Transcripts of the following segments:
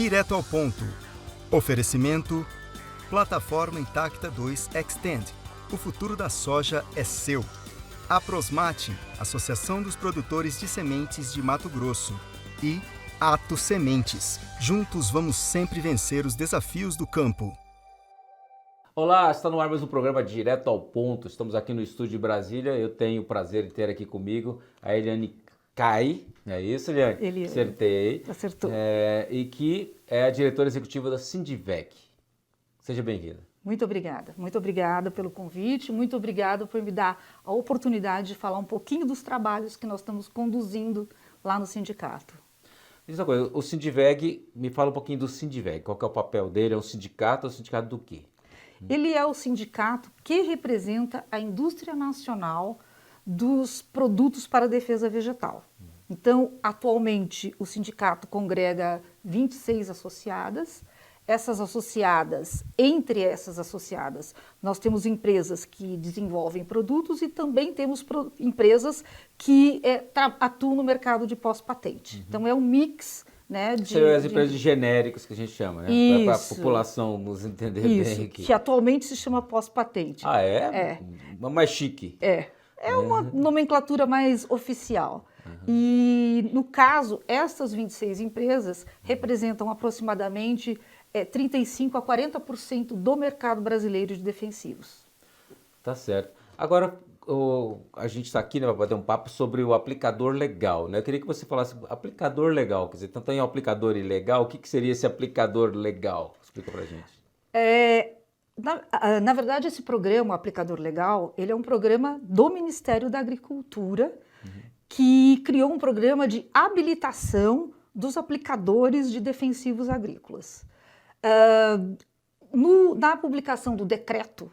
Direto ao ponto. Oferecimento: Plataforma Intacta 2 Extend. O futuro da soja é seu. Aprosmate, Associação dos Produtores de Sementes de Mato Grosso. E Ato Sementes. Juntos vamos sempre vencer os desafios do campo. Olá, está no ar mais um programa Direto ao Ponto. Estamos aqui no estúdio de Brasília. Eu tenho o prazer de ter aqui comigo a Eliane Cai. É isso, Eliane? Ele Acertei. Acertou. E que é a diretora executiva da Sindivec. Seja bem-vinda. Muito obrigada pelo convite, muito obrigada por me dar a oportunidade de falar um pouquinho dos trabalhos que nós estamos conduzindo lá no sindicato. Diz uma coisa, o Sindivec, me fala um pouquinho do Sindivec, qual que é o papel dele? É um sindicato ou um sindicato do quê? Ele é o sindicato que representa a indústria nacional dos produtos para a defesa vegetal. Então, atualmente, o sindicato congrega 26 associadas. Entre essas associadas, nós temos empresas que desenvolvem produtos e também temos empresas que atuam no mercado de pós-patente. Então, é um mix, né, as empresas de genéricos que a gente chama, né? Para a população nos entender bem aqui. Que atualmente se chama pós-patente. Ah, é? É. Mais chique. É uma nomenclatura mais oficial. E, no caso, essas 26 empresas representam aproximadamente 35% a 40% do mercado brasileiro de defensivos. Tá certo. Agora, a gente está aqui, né, para bater um papo sobre o aplicador legal, né? Eu queria que você falasse aplicador legal, quer dizer, tanto tem um aplicador ilegal, o que seria esse aplicador legal? Explica pra gente. Na verdade, esse programa, o Aplicador Legal, ele é um programa do Ministério da Agricultura, que criou um programa de habilitação dos aplicadores de defensivos agrícolas. Na publicação do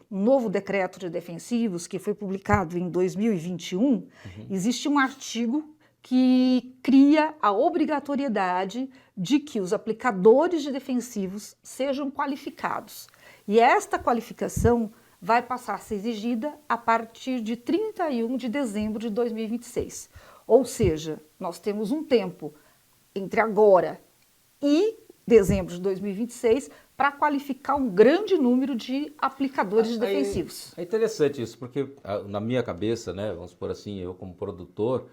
novo decreto de defensivos, que foi publicado em 2021, existe um artigo que cria a obrigatoriedade de que os aplicadores de defensivos sejam qualificados. E esta qualificação vai passar a ser exigida a partir de 31 de dezembro de 2026. Ou seja, nós temos um tempo entre agora e dezembro de 2026 para qualificar um grande número de aplicadores de defensivos. É interessante isso, porque na minha cabeça, né, vamos supor assim, eu como produtor,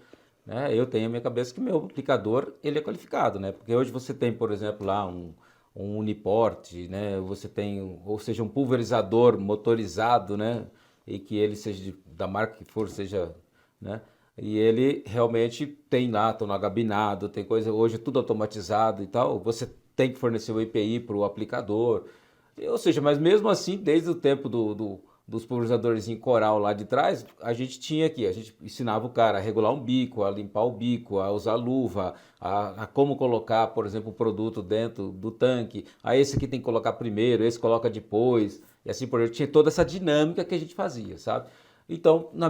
né, eu tenho a minha cabeça que meu aplicador ele é qualificado, né? Porque hoje você tem, por exemplo, lá um Uniport, né? Você tem, ou seja, um pulverizador motorizado, né? E que ele seja da marca que for, seja, né? E ele realmente tem lá, tem no gabinado, tem coisa, hoje tudo automatizado e tal. Você tem que fornecer o EPI para o aplicador. Ou seja, mas mesmo assim, desde o tempo dos pulverizadores em coral lá de trás, a gente ensinava o cara a regular um bico, a limpar o bico, a usar luva, a como colocar, por exemplo, o produto dentro do tanque. Esse aqui tem que colocar primeiro, esse coloca depois, e assim por diante. Tinha toda essa dinâmica que a gente fazia, sabe? Então, na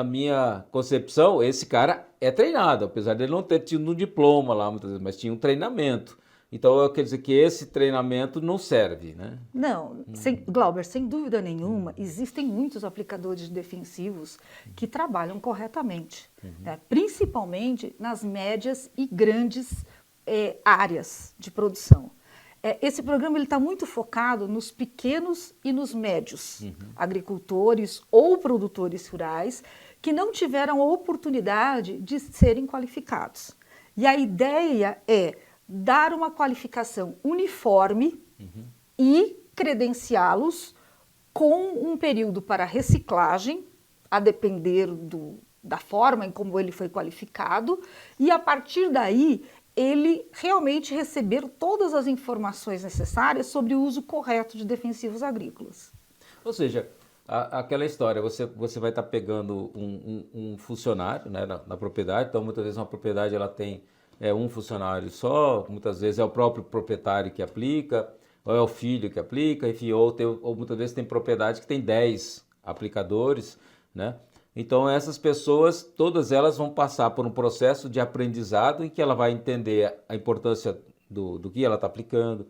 minha concepção, esse cara é treinado, apesar dele não ter tido um diploma lá, muitas vezes, mas tinha um treinamento. Então, eu quero dizer que esse treinamento não serve, né? Não, Glauber, sem dúvida nenhuma, existem muitos aplicadores defensivos que trabalham corretamente, né? Principalmente nas médias e grandes áreas de produção. Esse programa está muito focado nos pequenos e nos médios agricultores ou produtores rurais que não tiveram a oportunidade de serem qualificados. E a ideia é dar uma qualificação uniforme e credenciá-los com um período para reciclagem, a depender da forma em como ele foi qualificado, e a partir daí ele realmente receber todas as informações necessárias sobre o uso correto de defensivos agrícolas. Ou seja, aquela história, você vai estar pegando um funcionário, né, na propriedade, então muitas vezes uma propriedade ela tem um funcionário só, muitas vezes é o próprio proprietário que aplica, ou é o filho que aplica, enfim, ou muitas vezes tem propriedade que tem 10 aplicadores, né? Então essas pessoas, todas elas vão passar por um processo de aprendizado em que ela vai entender a importância do que ela está aplicando,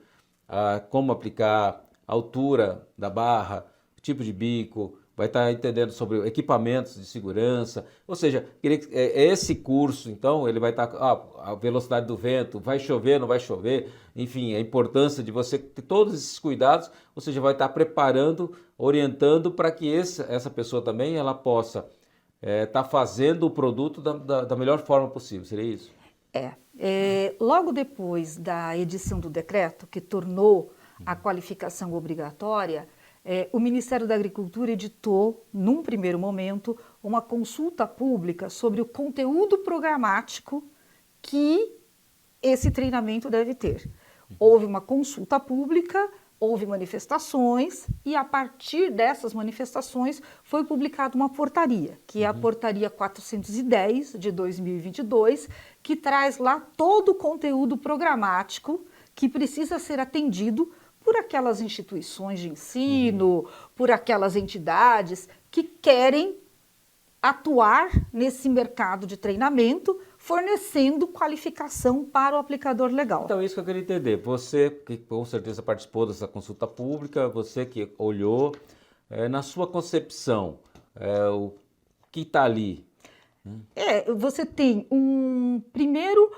como aplicar, a altura da barra, tipo de bico, vai estar entendendo sobre equipamentos de segurança, ou seja, esse curso, então, ele vai estar, a velocidade do vento, vai chover, não vai chover, enfim, a importância de você ter todos esses cuidados, ou seja, vai estar preparando, orientando para que essa pessoa também, ela possa estar fazendo o produto da melhor forma possível, seria isso? Logo depois da edição do decreto, que tornou a qualificação obrigatória, o Ministério da Agricultura editou, num primeiro momento, uma consulta pública sobre o conteúdo programático que esse treinamento deve ter. Houve uma consulta pública, houve manifestações e a partir dessas manifestações foi publicada uma portaria, que é a portaria 410 de 2022, que traz lá todo o conteúdo programático que precisa ser atendido por aquelas instituições de ensino, por aquelas entidades que querem atuar nesse mercado de treinamento, fornecendo qualificação para o aplicador legal. Então, isso que eu queria entender. Você, que com certeza participou dessa consulta pública, você que olhou, na sua concepção, o que está ali? Você tem primeiro,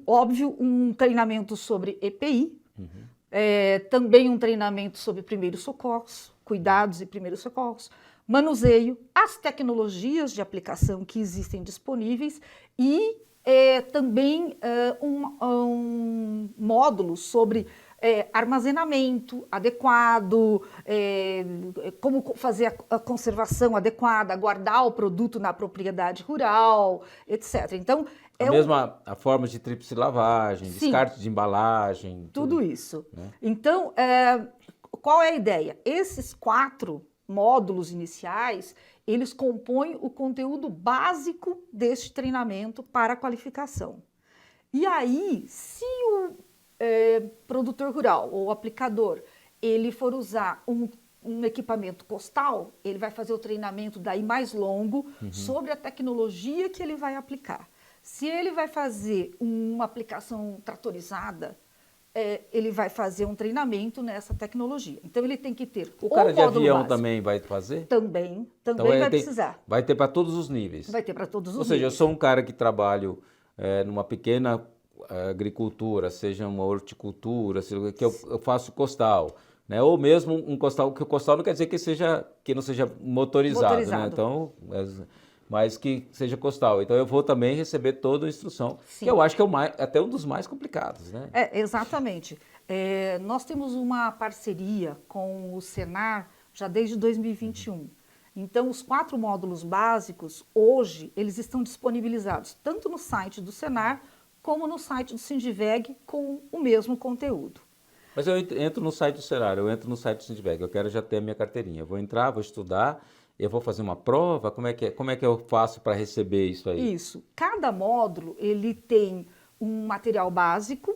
óbvio, um treinamento sobre EPI, também um treinamento sobre primeiros socorros, cuidados e primeiros socorros, manuseio, as tecnologias de aplicação que existem disponíveis e também um módulo sobre armazenamento adequado, como fazer a conservação adequada, guardar o produto na propriedade rural, etc. Então, A forma de tríplice lavagem, Sim, descarte de embalagem. Tudo isso. Né? Então, qual é a ideia? Esses 4 módulos iniciais, eles compõem o conteúdo básico deste treinamento para a qualificação. E aí, se o produtor rural ou aplicador, ele for usar um equipamento costal, ele vai fazer o treinamento daí mais longo sobre a tecnologia que ele vai aplicar. Se ele vai fazer uma aplicação tratorizada, ele vai fazer um treinamento nessa tecnologia. Então, ele tem que ter o cara de avião básico. também vai fazer? Também então, vai precisar. Vai ter para todos os níveis? Vai ter para todos os níveis. Ou seja, níveis. eu sou um cara que trabalho numa pequena agricultura, seja uma horticultura, seja que eu faço costal, né? Ou mesmo um costal, que o costal não quer dizer que não seja motorizado. Né? Então, mas que seja costal. Então eu vou também receber toda a instrução, Sim. que eu acho que é até um dos mais complicados, né? Exatamente. Nós temos uma parceria com o Senar já desde 2021. Então, os 4 módulos básicos, hoje, eles estão disponibilizados tanto no site do Senar, como no site do Sindiveg, com o mesmo conteúdo. Mas eu entro no site do Senar, eu entro no site do Sindiveg, eu quero já ter a minha carteirinha. Eu vou entrar, vou estudar, eu vou fazer uma prova, como é que eu faço para receber isso aí? Isso. Cada módulo, ele tem um material básico,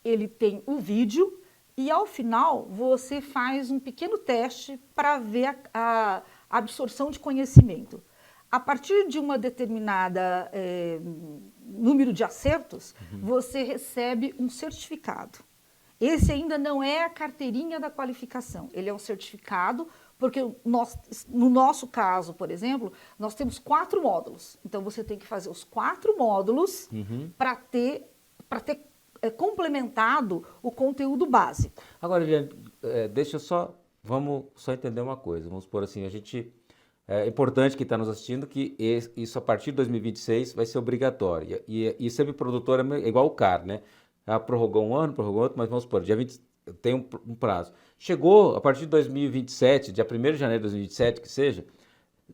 ele tem o vídeo e, ao final, você faz um pequeno teste para ver a absorção de conhecimento. A partir de uma determinada número de acertos, você recebe um certificado. Esse ainda não é a carteirinha da qualificação, ele é um certificado, porque no nosso caso, por exemplo, nós temos 4 módulos. Então, você tem que fazer os 4 módulos para ter complementado o conteúdo básico. Agora, Eliane, vamos só entender uma coisa. Vamos supor assim, é importante que está nos assistindo que isso a partir de 2026 vai ser obrigatório. E sempre produtor é igual o CAR, né? Prorrogou um ano, prorrogou outro, mas vamos supor, dia 20 tem um prazo. Chegou a partir de 2027, dia 1º de janeiro de 2027, que seja,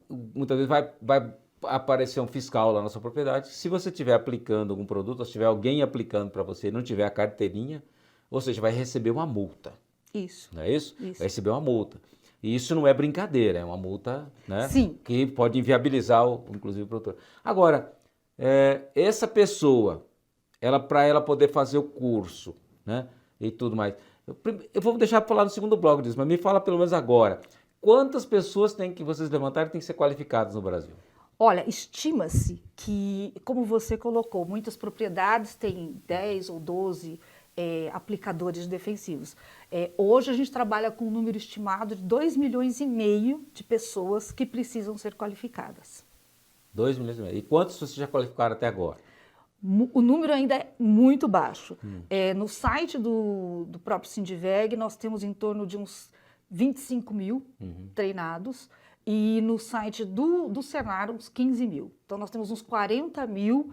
muitas vezes vai aparecer um fiscal lá na sua propriedade. Se você estiver aplicando algum produto, ou se tiver alguém aplicando para você e não tiver a carteirinha, ou seja, vai receber uma multa. Isso. Não é isso? Isso. Vai receber uma multa. E isso não é brincadeira, é uma multa, né? Sim. Que pode inviabilizar, inclusive, o produtor. Agora, essa pessoa, para ela poder fazer o curso, né? E tudo mais. Eu vou deixar para falar no segundo bloco disso, mas me fala pelo menos agora. Quantas pessoas vocês levantaram têm que ser qualificadas no Brasil? Olha, estima-se que, como você colocou, muitas propriedades têm 10 ou 12 aplicadores defensivos. Hoje a gente trabalha com um número estimado de 2,5 milhões de pessoas que precisam ser qualificadas. 2 milhões e meio. E quantos vocês já qualificaram até agora? O número ainda é muito baixo. No site do próprio Sindiveg, nós temos em torno de uns 25 mil treinados, e no site do Senar, uns 15 mil. Então, nós temos uns 40 mil.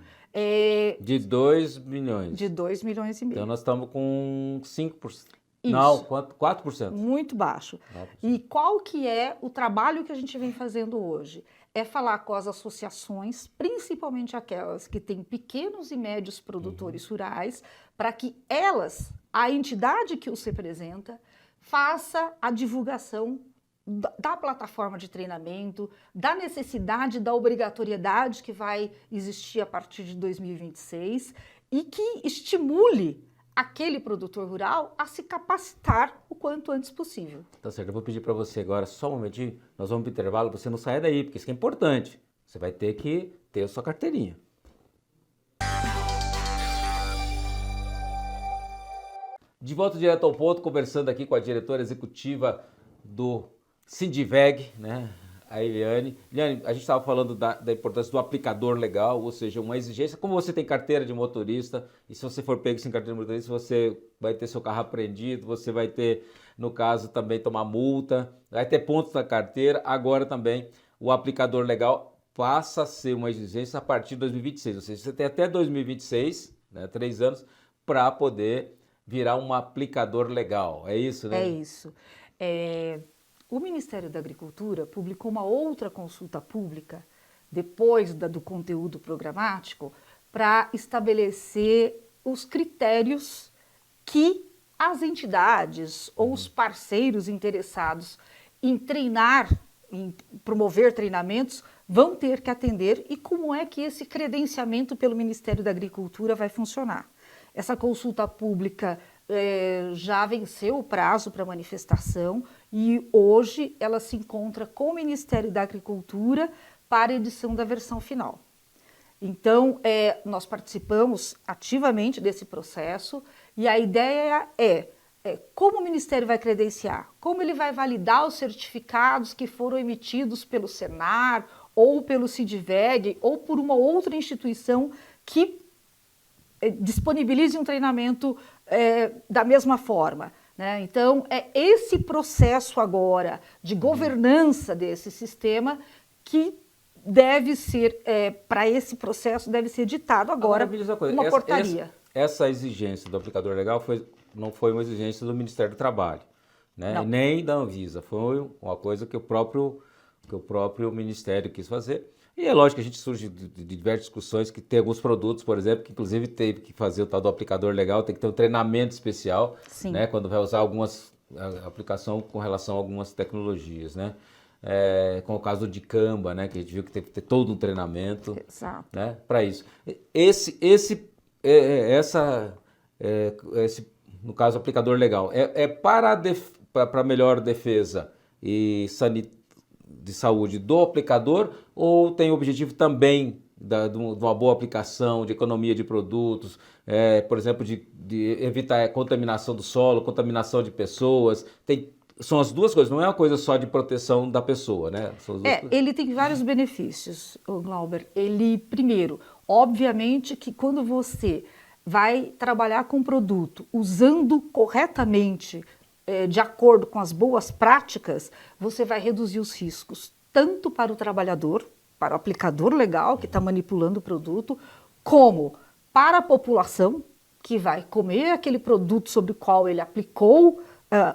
De 2 milhões. De 2,5 milhões. Então, nós estamos com 5%. Isso. Não, 4%. Muito baixo. 9%. E qual que é o trabalho que a gente vem fazendo hoje? É falar com as associações, principalmente aquelas que têm pequenos e médios produtores rurais, para que elas, a entidade que os representa, faça a divulgação da plataforma de treinamento, da necessidade, da obrigatoriedade que vai existir a partir de 2026 e que estimule aquele produtor rural a se capacitar o quanto antes possível. Tá certo, eu vou pedir para você agora só um momentinho, nós vamos para o intervalo, você não saia daí, porque isso é importante. Você vai ter que ter a sua carteirinha. De volta direto ao ponto, conversando aqui com a diretora executiva do Sindiveg, né, a Eliane. Eliane, a gente estava falando da importância do aplicador legal, ou seja, uma exigência. Como você tem carteira de motorista, e se você for pego sem carteira de motorista, você vai ter seu carro apreendido, você vai ter, no caso, também tomar multa, vai ter pontos na carteira. Agora também o aplicador legal passa a ser uma exigência a partir de 2026, ou seja, você tem até 2026, né, 3 anos, para poder virar um aplicador legal. É isso, né? É isso. O Ministério da Agricultura publicou uma outra consulta pública, depois do conteúdo programático, para estabelecer os critérios que as entidades ou os parceiros interessados em treinar, em promover treinamentos, vão ter que atender e como é que esse credenciamento pelo Ministério da Agricultura vai funcionar. Essa consulta pública já venceu o prazo para manifestação e hoje ela se encontra com o Ministério da Agricultura para a edição da versão final. Então, nós participamos ativamente desse processo e a ideia é como o Ministério vai credenciar, como ele vai validar os certificados que foram emitidos pelo Senar ou pelo Sindiveg ou por uma outra instituição que disponibilize um treinamento da mesma forma, né? Então, esse processo agora de governança desse sistema que deve ser, para esse processo, deve ser ditado agora uma portaria. Essa exigência do aplicador legal não foi uma exigência do Ministério do Trabalho, né? Nem da Anvisa, foi uma coisa que o próprio Ministério quis fazer. E é lógico que a gente surge de diversas discussões, que tem alguns produtos, por exemplo, que inclusive teve que fazer o tal do aplicador legal, tem que ter um treinamento especial, né, quando vai usar a aplicação com relação a algumas tecnologias, né? Com o caso do dicamba, né, que a gente viu que teve que ter todo um treinamento, né, para isso. No caso, aplicador legal, para melhor defesa e de saúde do aplicador, ou tem o objetivo também de uma boa aplicação, de economia de produtos, por exemplo, de evitar a contaminação do solo, contaminação de pessoas? São as duas coisas, não é uma coisa só de proteção da pessoa, né? Ele tem vários benefícios, Glauber. Primeiro, obviamente que quando você vai trabalhar com um produto usando corretamente, de acordo com as boas práticas, você vai reduzir os riscos, tanto para o trabalhador, para o aplicador legal que está manipulando o produto, como para a população que vai comer aquele produto sobre o qual ele aplicou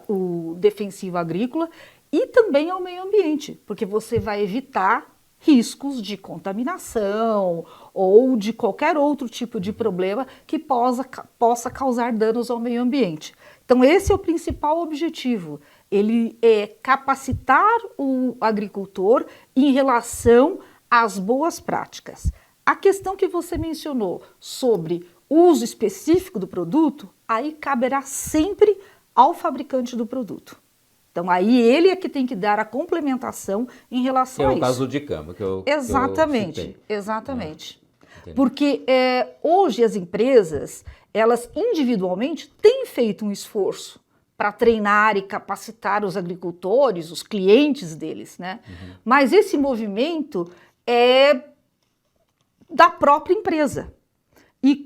o defensivo agrícola, e também ao meio ambiente, porque você vai evitar riscos de contaminação ou de qualquer outro tipo de problema que possa causar danos ao meio ambiente. Então, esse é o principal objetivo, ele é capacitar o agricultor em relação às boas práticas. A questão que você mencionou sobre uso específico do produto, aí caberá sempre ao fabricante do produto. Então, aí ele é que tem que dar a complementação em relação a isso. É o caso do dicamba que eu Exatamente, citei. exatamente. Porque hoje as empresas, elas individualmente têm feito um esforço para treinar e capacitar os agricultores, os clientes deles, né? Mas esse movimento é da própria empresa. E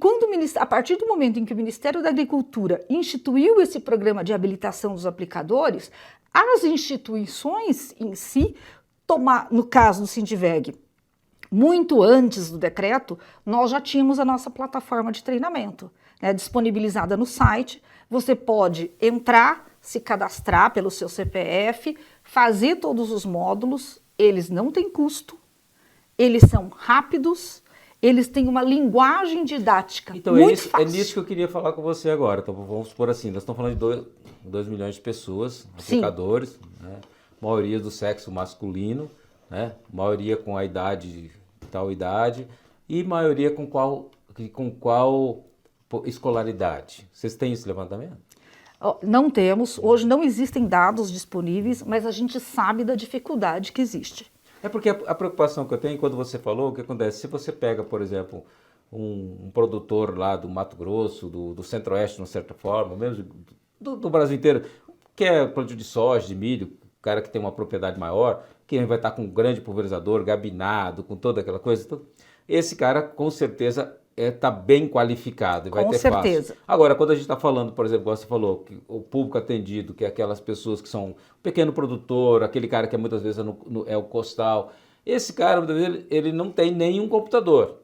a partir do momento em que o Ministério da Agricultura instituiu esse programa de habilitação dos aplicadores, as instituições em si, no caso do Sindiveg, muito antes do decreto, nós já tínhamos a nossa plataforma de treinamento, né, disponibilizada no site. Você pode entrar, se cadastrar pelo seu CPF, fazer todos os módulos, eles não têm custo, eles são rápidos, eles têm uma linguagem didática então, muito fácil. É nisso que eu queria falar com você agora. Então, vamos supor assim, nós estamos falando de 2 milhões de pessoas, aplicadores, né? Maioria do sexo masculino, né? Maioria com a idade, tal idade, e maioria com qual escolaridade. Vocês têm esse levantamento? Não temos, hoje não existem dados disponíveis, mas a gente sabe da dificuldade que existe. É porque a preocupação que eu tenho, quando você falou, o que acontece? Se você pega, por exemplo, um produtor lá do Mato Grosso, do Centro-Oeste, de uma certa forma, mesmo do Brasil inteiro, que é plantio de soja, de milho, o cara que tem uma propriedade maior, que vai estar com um grande pulverizador, gabinado, com toda aquela coisa, esse cara, com certeza, está bem qualificado e vai ter fácil. Agora, quando a gente está falando, por exemplo, como você falou, que o público atendido, que é aquelas pessoas que são um pequeno produtor, aquele cara que muitas vezes é o costal, esse cara, muitas vezes, ele não tem nenhum computador.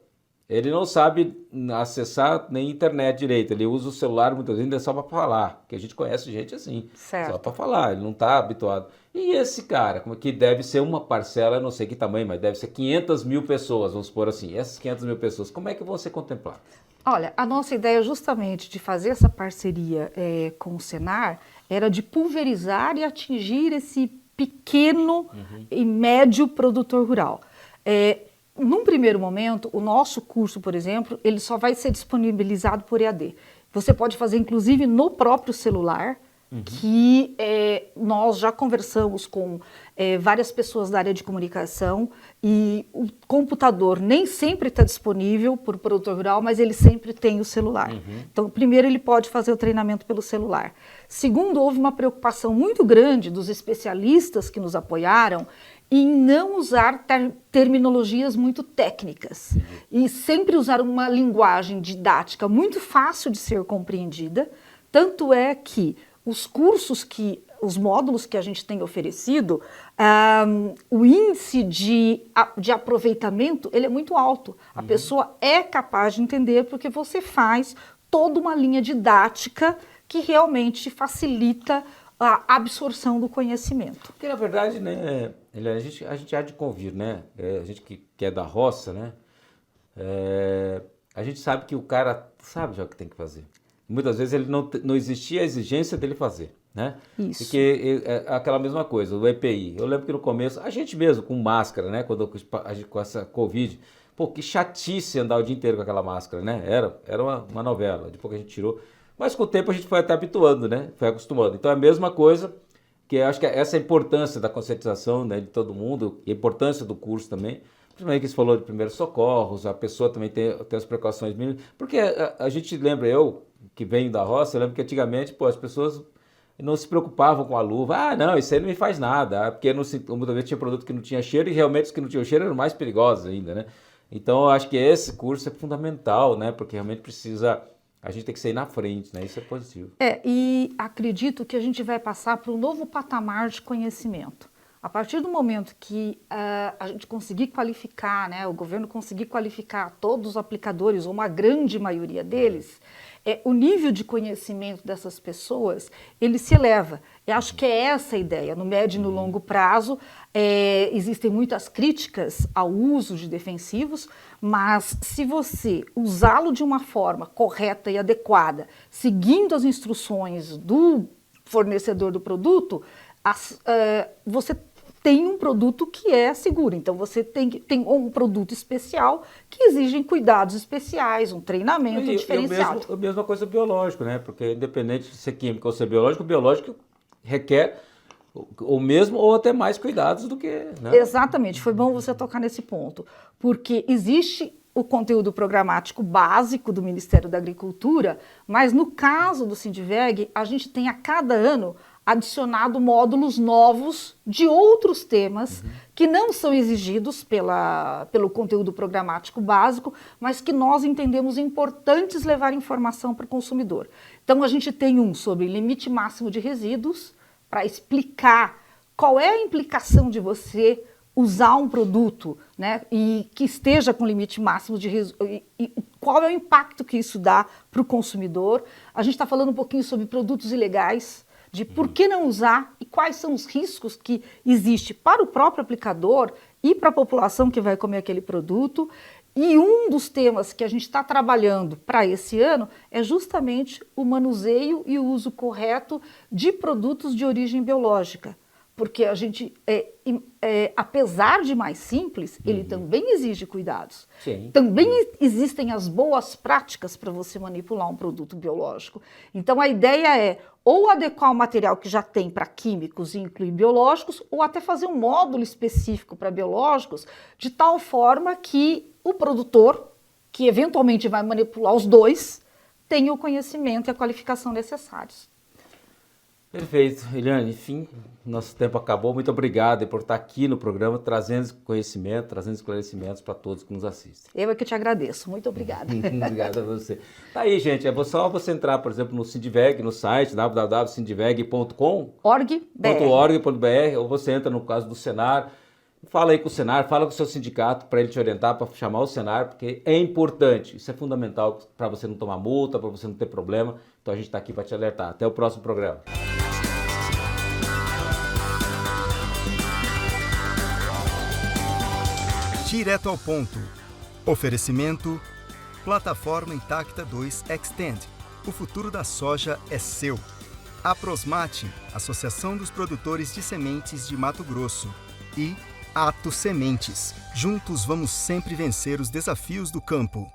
Ele não sabe acessar nem internet direito, ele usa o celular muitas vezes ainda só para falar, porque a gente conhece gente assim, certo, só para falar, ele não está habituado. E esse cara, que deve ser uma parcela, eu não sei que tamanho, mas deve ser 500 mil pessoas, vamos supor assim, essas 500 mil pessoas, como é que vão ser contempladas? Olha, a nossa ideia justamente de fazer essa parceria com o Senar era de pulverizar e atingir esse pequeno e médio produtor rural. Num primeiro momento, o nosso curso, por exemplo, ele só vai ser disponibilizado por EAD. Você pode fazer, inclusive, no próprio celular, que nós já conversamos com várias pessoas da área de comunicação e o computador nem sempre está disponível para o produtor rural, mas ele sempre tem o celular. Então, primeiro, ele pode fazer o treinamento pelo celular. Segundo, houve uma preocupação muito grande dos especialistas que nos apoiaram em não usar terminologias muito técnicas e sempre usar uma linguagem didática muito fácil de ser compreendida. Tanto é que os módulos que a gente tem oferecido, o índice de aproveitamento ele é muito alto. A pessoa é capaz de entender porque você faz toda uma linha didática que realmente facilita a absorção do conhecimento. Porque, na verdade, né, a gente há de convir, né? A gente que é da roça, né? A gente sabe que o cara sabe já o que tem que fazer. Muitas vezes ele não existia a exigência dele fazer, né? Isso. Porque é aquela mesma coisa, o EPI. Eu lembro que no começo, a gente mesmo com máscara, né? Com essa Covid, pô, que chatice andar o dia inteiro com aquela máscara, né? Era uma novela, depois que a gente tirou. Mas com o tempo a gente foi até habituando, né? Foi acostumando. Então é a mesma coisa, que eu acho que essa é a importância da conscientização, né, de todo mundo, e a importância do curso também. Principalmente que você falou de primeiros socorros, a pessoa também tem as precauções mínimas. Porque a gente lembra, eu que venho da roça, eu lembro que antigamente, pô, as pessoas não se preocupavam com a luva. Ah, não, isso aí não me faz nada. Porque muitas vezes tinha produto que não tinha cheiro e realmente os que não tinham cheiro eram mais perigosos ainda, né? Então eu acho que esse curso é fundamental, né? Porque realmente a gente tem que sair na frente, né? Isso é positivo. E acredito que a gente vai passar para um novo patamar de conhecimento. A partir do momento que a gente conseguir qualificar, né, o governo conseguir qualificar todos os aplicadores, ou uma grande maioria deles, o nível de conhecimento dessas pessoas, ele se eleva. Eu acho que é essa a ideia. No médio e no longo prazo, existem muitas críticas ao uso de defensivos, mas se você usá-lo de uma forma correta e adequada, seguindo as instruções do fornecedor do produto, você tem um produto que é seguro. Então, você tem um produto especial que exige cuidados especiais, um treinamento diferenciado. A mesma coisa biológico, né? Porque independente de ser químico ou ser biológico, o biológico requer o mesmo ou até mais cuidados do que... Né? Exatamente. Foi bom você tocar nesse ponto. Porque existe o conteúdo programático básico do Ministério da Agricultura, mas no caso do Sindiveg, a gente tem a cada ano adicionado módulos novos de outros temas que não são exigidos pelo conteúdo programático básico, mas que nós entendemos importantes levar informação para o consumidor. Então a gente tem um sobre limite máximo de resíduos, para explicar qual é a implicação de você usar um produto, né, e que esteja com limite máximo de resíduos, e qual é o impacto que isso dá para o consumidor. A gente está falando um pouquinho sobre produtos ilegais, de por que não usar e quais são os riscos que existem para o próprio aplicador e para a população que vai comer aquele produto. E um dos temas que a gente está trabalhando para esse ano é justamente o manuseio e o uso correto de produtos de origem biológica. Porque a gente, apesar de mais simples, ele também exige cuidados. Sim. Também existem as boas práticas para você manipular um produto biológico. Então a ideia é ou adequar o material que já tem para químicos e incluir biológicos, ou até fazer um módulo específico para biológicos, de tal forma que o produtor, que eventualmente vai manipular os dois, tenha o conhecimento e a qualificação necessários. Perfeito, Eliane. Enfim, nosso tempo acabou. Muito obrigado por estar aqui no programa, trazendo conhecimento, trazendo esclarecimentos para todos que nos assistem. Eu é que te agradeço. Muito obrigada. Obrigado a você. Tá aí, gente. É só você entrar, por exemplo, no Sindiveg, no site www.sindiveg.com.br, ou você entra no caso do Senar. Fala aí com o Senar, fala com o seu sindicato para ele te orientar, para chamar o Senar, porque é importante. Isso é fundamental para você não tomar multa, para você não ter problema. Então a gente está aqui para te alertar. Até o próximo programa. Direto ao ponto. Oferecimento: Plataforma Intacta 2 Extend. O futuro da soja é seu. Aprosmate, Associação dos Produtores de Sementes de Mato Grosso. E Ato Sementes. Juntos vamos sempre vencer os desafios do campo.